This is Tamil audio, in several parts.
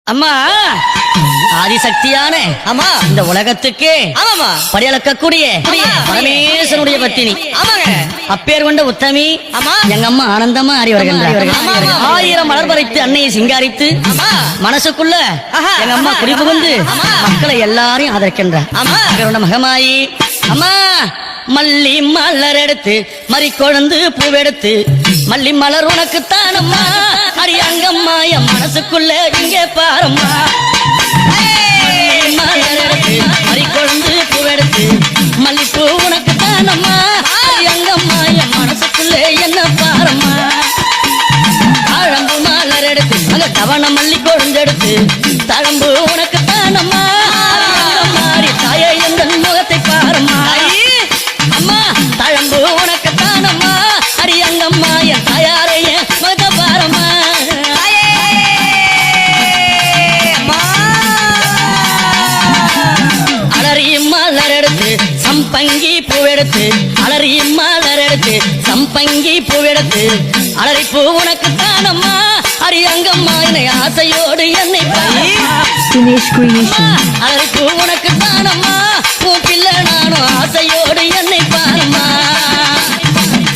அம்மா ஆதிசக்தியான ஆமா இந்த உலகத்துக்கு ஆமாமா படியளக்கக்கூடிய பரமேஸ்வரனுடைய பத்தினி ஆமாங்க அப்பேர் கொண்ட உத்தமி ஆமா எங்க அம்மா ஆனந்தமா ஆடி வருகின்றார். ஆமா, ஆமா. ஆயிரம் மலர் பறித்து அன்னையை சிங்காரித்து ஆமா மனசுக்குள்ள ஆஹா. எங்க அம்மா குறிப்பு வந்து ஆமா. மக்களை எல்லாரையும் ஆதரிக்கின்றார். ஆமா. அப்பேர் மகமாயி அம்மா மல்லி மலர் எடுத்து மறி கொழுந்து பூவெடுத்து மல்லி மலர் உனக்கு தானம்மா அடி அங்கம்மா என் மனசுக்குள்ள இங்கே பாரம்மா மலர் எடுத்து மறி கொழுந்து பூவெடுத்து மல்லிப்பூ உனக்கு தானம்மா அடி அங்கம்மா என் மனசுக்குள்ள என்ன பாரம்மா தாழம்பு மலர் எடுத்து அந்த தவண மல்லி கொழுந்தெடுத்து தழம்பு உனக்கு தானம்மா மாறி தாயை எந்த முகத்தை பாரம்மா அம்மா தழம்பு உனக்கு தானம்மா அடி அங்கம்மா என் தாயாரைய மக பாரம்மா அலறி மலர் எடுத்து சம்பங்கி பூவெடுத்து அலறி மலர் எடுத்து சம்பங்கி பூவெடுத்து அலறி பூ உனக்கு தானம்மா அடி அங்கம்மா என்னை ஆசையோடு என்னை Dinesh Creation. அலறி பூ உனக்கு தானம்மா உன் பிள்ளை நானும் ஆசையோடு என்னை பாருமா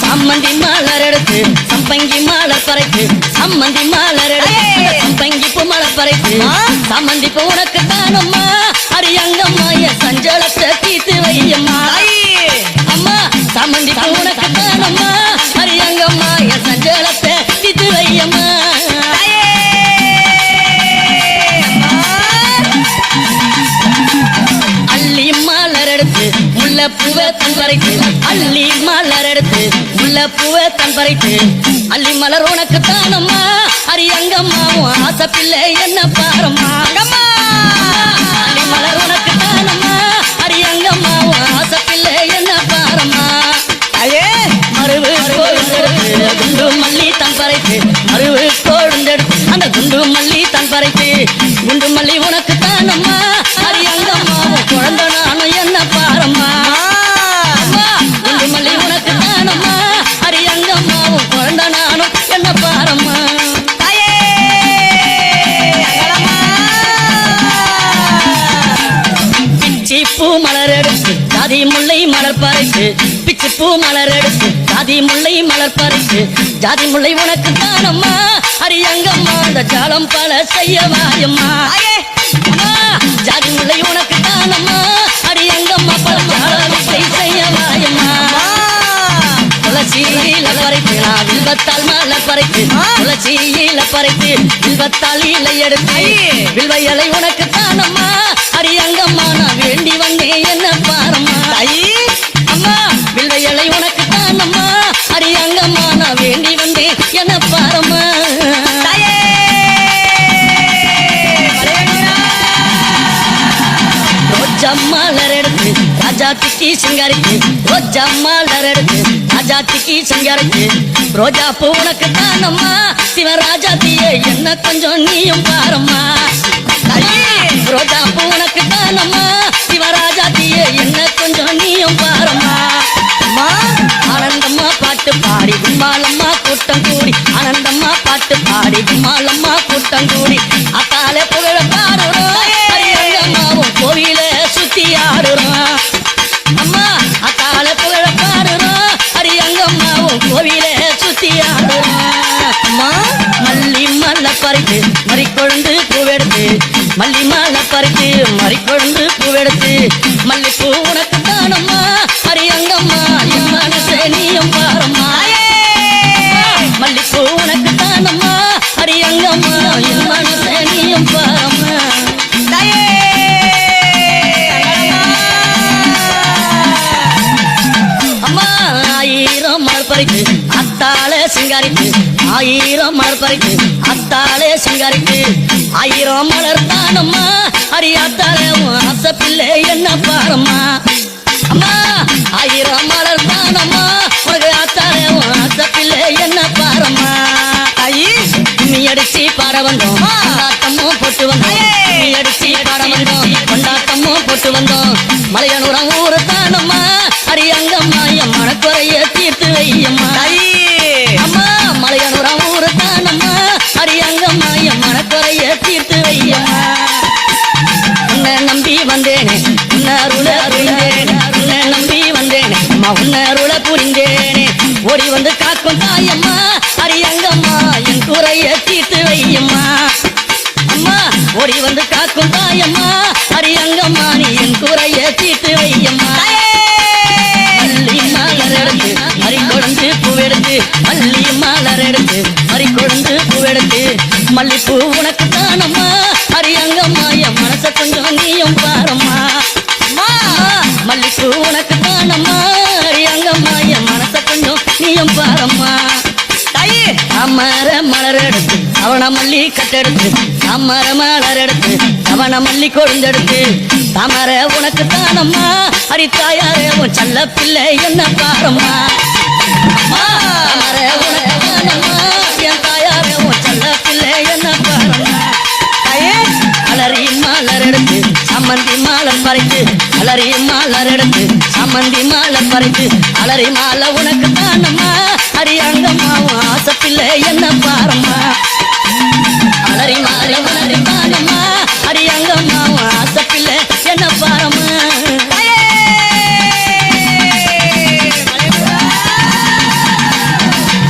சம்மந்தி மலர் எடுத்து சம்பங்கி மலர் பறைத்து சம்மந்தி மலர் எடுத்து சம்பங்கி பூ மலர் பறைத்து சம்மந்தி பூ உனக்கு தானம்மா அடி அங்கம்மா என் சஞ்சலத்தை தீர்த்து வையம்மா அம்மா சம்மந்தி பூ உனக்கு தானம்மா அடி அங்கம்மா என் சஞ்சலத்தை தீர்த்து வையம்மா அள்ளி மலர் எடுத்து முல்லைப்பூவை தன் பறித்து அள்ளி மலர் எடுத்து முல்லைப்பூவை தன் பறித்து அள்ளி மலர் உனக்கு தானம்மா அடி அங்கம்மாவும் ஆசை பிள்ளை என்ன பாரம்மா அள்ளி மலர் உனக்கு தானம்மா அடி அங்கம்மாவும் ஆசை பிள்ளை என்ன பாரம்மா மருவு கொழுந்தெடுத்து குண்டு மல்லி தன் பறித்து மருவு கொழுந்தெடுத்து அந்த குண்டு மல்லி தன் பறித்து குண்டு மல்லி உனக்கு தானம்மா அடி அங்கம்மாவும் குழந்தை நானும் என்ன பாரம்மா குண்டு மல்லி உனக்கு தானம்மா அடி அங்கம்மாவும் குழந்தை நானும் என்ன பாரம்மா பிச்சி பூ மலர் எடுத்து ஜாதி முல்லை மலர் பறித்து பிச்சி பூ மலர் எடுத்து ஜாதி முல்லை மலர் பறித்து ஜாதி முல்லை உனக்கு தானம்மா அடி அங்கம்மா அந்த ஜாலம் பல செய்ய வாயம்மா ஜாதி முல்லை உனக்கு தானம்மா அடி அங்கம்மா பல ஜாலத்தை செய்ய வாயம்மா துளசியில பறித்து நான் வில்வத்தால் மலர் பறித்து துளசியில பறித்து வில்வத்தால் இலை எடுத்து வில்வ இலை உனக்கு தானம்மா அடி அங்கம்மா நான் வேண்டி வந்தேன் என்ன பாரம்மா அம்மா வில்வ இலை உனக்கு தானம்மா அடி அங்கம்மா நான் வேண்டி வந்தேன் என்ன பாரம்மா ரோஜா மலர் எடுத்து ராஜாத்திக்கு சிங்காரிக்கு ரோஜா மலர் எடுத்து ராஜாத்திக்கு சிங்காரிக்கு ரோஜா பூ உனக்கு தானம்மா சிவராஜாத்தியே என்ன கொஞ்சம் நீயும் பாரம்மா ரோஜா பூ உனக்கு தானம்மா சிவராஜாத்தியே என்ன கொஞ்சம் நீயும் பாரம்மா ஆனந்தம்மா பாட்டு பாடி கும்மாலம்மா கூட்டம் கூடி ஆனந்தம்மா பாட்டு பாடி கும்மாலம்மா கூட்டம் கூடி அத்தாலே புகழ பாடுறோம் அம்மாவும் கோவில சுத்தி ஆடுறோம் அம்மா அத்தால புகழ பாடுறோம் அடி அங்கம்மாவும் கோவில சுத்தி ஆடுறோம் அம்மா மல்லி மலை பறித்து மறி கொழுந்து பூவெடுத்து மல்லி மலை பறித்து மறி கொழுந்து பூவெடுத்து மல்லிப்பூ உனக்கு தானம்மா அடி அங்கம்மா என் மனசே நீயும் பாரம்மா மல்லிப்பூ உனக்கு தானம்மா அடி அங்கம்மா என் மனசே நீயும் பாரம்மா அம்மா ஆயிரம் மலர் பறித்து அத்தாலே சிங்காரித்து ஆயிரம் மலர் பறித்து அத்தாலே சிங்காரித்து ஆயிரம் மலர் தானம்மா அடி அத்தாலே ஆசை பிள்ளை என்ன பாரம்மா அம்மா ஆயிரம் மலர் தானம்மா உனக்கு அத்தாலே ஆசை பிள்ளை என்ன பாரம்மா கும்மி அடிச்சு பாட வந்தோம் கொண்டாட்டமும் போட்டு வந்தோம் கும்மி அடிச்சு பாட வந்தோம் கொண்டாட்டமும் போட்டு வந்தோம் மலையனூரம் ஊரு தானம்மா அடி அங்கம்மா என் மனக்குறைய தீர்த்து வையம்மா அம்மா மலையனூரம் ஊரு தானம்மா அடி அங்கம்மா என் மனக்குறைய தீர்த்து தீர்த்து வையம்மா உன்னை நம்பி வந்தேனே உன்னருள புரிந்தேனே உன்னை நம்பி வந்தேனே அம்மா உன்னருள புரிந்தேனே ஓடி வந்து காக்கும் தாயம்மா அரியங்கம்மா என் குறைய தீர்த்து வையம்மா அம்மா ஓடி வந்து காக்கும் தாயம்மா அரியங்கம்மா நீ என் குறைய தீர்த்து வையம்மா மல்லி மலர் எடுத்து மறி கொழுந்து பூவெடுத்து மல்லி மலர் எடுத்து மறி கொழுந்து பூவெடுத்து மல்லிப்பூ உனக்கு தானம்மா அரியங்கம்மா என் மனச கொஞ்சம் நீயும் பாரம்மா மல்லிப்பூ உனக்கு தானம்மா அரியங்கம்மா என் மனச கொஞ்சம் நீயும் பாரம்மா தாமர மலர் எடுத்து அவன மல்லி கட்டெடுத்து தாமர மலர் எடுத்து அவன மல்லி கொழுந்தெடுத்து தாமர உனக்கு தானம்மா அரித்தாயாரே உன் செல்ல பிள்ளை என்ன பாரம்மா தாமர உனக்கு தானம்மா என் தாயாரே உன் செல்ல பிள்ளை என்ன பாரம்மா அலறி மலர் எடுத்து சம்மந்தி மாலர் பறித்து அலறி மலர் எடுத்து சம்மந்தி மாலர் பறித்து அலறி மாலை உனக்கு தானம்மா அரியங்கம்மாவும் ஆசை பிள்ளை என்ன பாரம்மா அலறி மாலை உனக்கு தானம்மா அரியங்கம்மாவும் ஆசை பிள்ளை என்ன பாரம்மா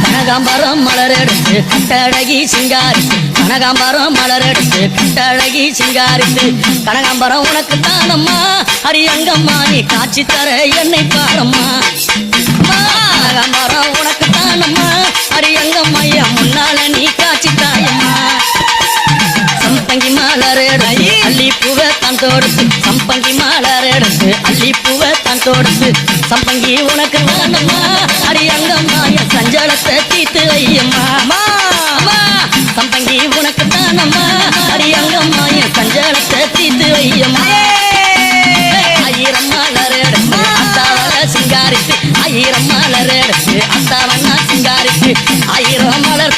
கனகாம்பரம் மலர் எடுத்து கட்டழகி சிங்காரித்து கனகாம்பரம் மலர் எடுத்து கட்டழகி சிங்காரித்து கனகாம்பரம் உனக்கு தானம்மா அரியங்கம்மா நீ காட்சி தர என்னை பாரம்மா கனகாம்பரம் உனக்கு தானம்மா அரியங்கம்மா என் முன்னால நீ காட்சி தாயம்மா சம்பங்கி மலர் எடுத்து அள்ளி பூவை தான் தொடுத்து சம்பங்கி மலர் எடுத்து அள்ளி பூவை தான் தொடுத்து சம்பங்கி உனக்கு தானம்மா அரியங்கம்மா என் சஞ்சலத்தை தீர்த்து வையம்மா சம்பங்கி உனக்கு தானம்மா அரியங்கம்மா என் சஞ்சலத்தை தீர்த்து வையம்மா ஆயிரம் மலர் எடுத்து அத்தாவன சிங்காரித்து ஆயிரம் மலர் எடுத்து அத்தாவனா சிங்காரித்து ஆயிரம் மலர்